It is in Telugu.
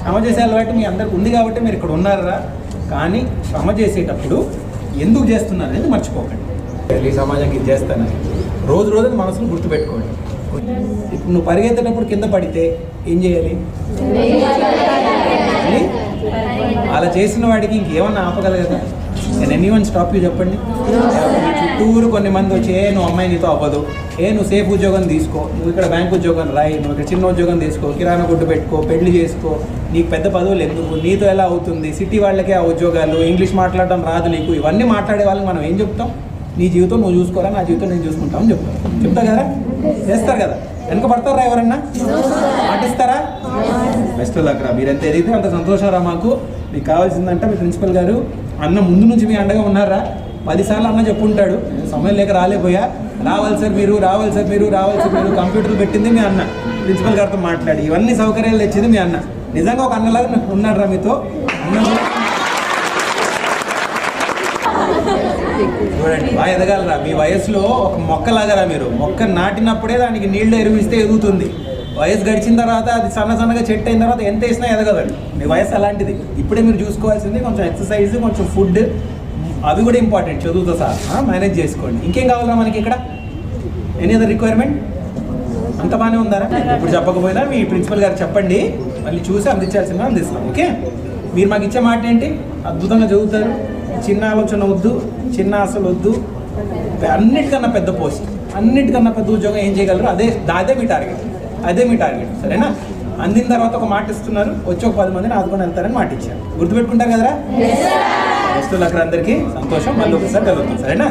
శ్రమ చేసే అలవాటు మీ అందరికి ఉంది కాబట్టి మీరు ఇక్కడ ఉన్నారా. కానీ శ్రమ చేసేటప్పుడు ఎందుకు చేస్తున్నారు అనేది మర్చిపోకండి. ఈ సమాజానికి ఇది చేస్తానని రోజు రోజు మనసును గుర్తుపెట్టుకోండి. ఇప్పుడు నువ్వు పరిగెత్తేటప్పుడు కింద పడితే ఏం చేయాలి? అలా చేసిన వాడికి ఇంకేమన్నా ఆపగలగదా? నేను ఎనీవన్ స్టాప్ యూ చెప్పండి. చుట్టూరు కొన్ని మంది వచ్చి నువ్వు అమ్మాయి నీతో అవ్వదు, నువ్వు సేఫ్ ఉద్యోగం తీసుకో, నువ్వు ఇక్కడ బ్యాంక్ ఉద్యోగం రాయి, నువ్వు ఇక్కడ చిన్న ఉద్యోగం తీసుకో, కిరాణా కొట్టు పెట్టుకో, పెళ్లి చేసుకో, నీకు పెద్ద పదవులు ఎందుకు, నీతో ఎలా అవుతుంది, సిటీ వాళ్ళకే ఆ ఉద్యోగాలు, ఇంగ్లీష్ మాట్లాడడం రాదు నీకు, ఇవన్నీ మాట్లాడే వాళ్ళకి మనం ఏం చెప్తాం? నీ జీవితం నువ్వు చూసుకోరా, నా జీవితం నేను చూసుకుంటామని చెప్తా కదా. చేస్తారు కదా. వెనక పడతారా? ఎవరన్నా పాటిస్తారా? బెస్ట్ లక్ రా. మీరు ఎంత ఎదిగితే అంత సంతోషం రా. మాకు మీకు కావాల్సిందంటే మీ ప్రిన్సిపల్ గారు అన్న ముందు నుంచి మీ అండగా ఉన్నారా? 10 సార్లు అన్న చెప్పుంటాడు, సమయం లేక రాలేపోయా, రావాలి సార్ మీరు, రావాలి సార్ మీరు, రావాలి సార్ మీరు. కంప్యూటర్లు పెట్టింది మీ అన్న, ప్రిన్సిపల్ గారితో మాట్లాడి ఇవన్నీ సౌకర్యాలు తెచ్చింది మీ అన్న. నిజంగా ఒక అన్నలాగా ఉన్నాడు రా మీతో. చూడండి, బాగా ఎదగాలరా. మీ వయసులో ఒక మొక్కలాగరా మీరు. మొక్క నాటినప్పుడే దానికి నీళ్లు ఎరువిస్తే ఎదుగుతుంది. వయసు గడిచిన తర్వాత అది సన్నగా చెట్టు అయిన తర్వాత ఎంత వేసినా ఎదగదండి. మీ వయసు అలాంటిది. ఇప్పుడే మీరు చూసుకోవాల్సింది కొంచెం ఎక్సర్సైజ్, కొంచెం ఫుడ్, అవి కూడా ఇంపార్టెంట్. చదువుతో సహా మేనేజ్ చేసుకోండి. ఇంకేం కావాలా మనకి ఇక్కడ? Any other requirement? అంత బాగానే ఉందారా? ఇప్పుడు చెప్పకపోయినా మీ ప్రిన్సిపల్ గారు చెప్పండి, మళ్ళీ చూసి అందించాల్సిందిగా అందిస్తాం. ఓకే, మీరు మాకు ఇచ్చే మాట ఏంటి? అద్భుతంగా చదువుతారు, చిన్న ఆలోచన వద్దు, చిన్న ఆశలు వద్దు, అన్నిటికన్నా పెద్ద పోస్ట్, అన్నిటికన్నా పెద్ద ఉద్యోగం ఏం చేయగలరు, అదే మీ టార్గెట్, అదే మీ టార్గెట్. సరేనా? అందిన తర్వాత ఒక మాట ఇస్తున్నారు, వచ్చి ఒక 10 మందిని ఆదుకొని వెళ్తారని మాట ఇచ్చారు. గుర్తుపెట్టుకుంటారు కదరా? బెస్ట్ లక్ అందరికీ. సంతోషం. మళ్ళీ ఒకసారి కలుగుతాం. సరేనా?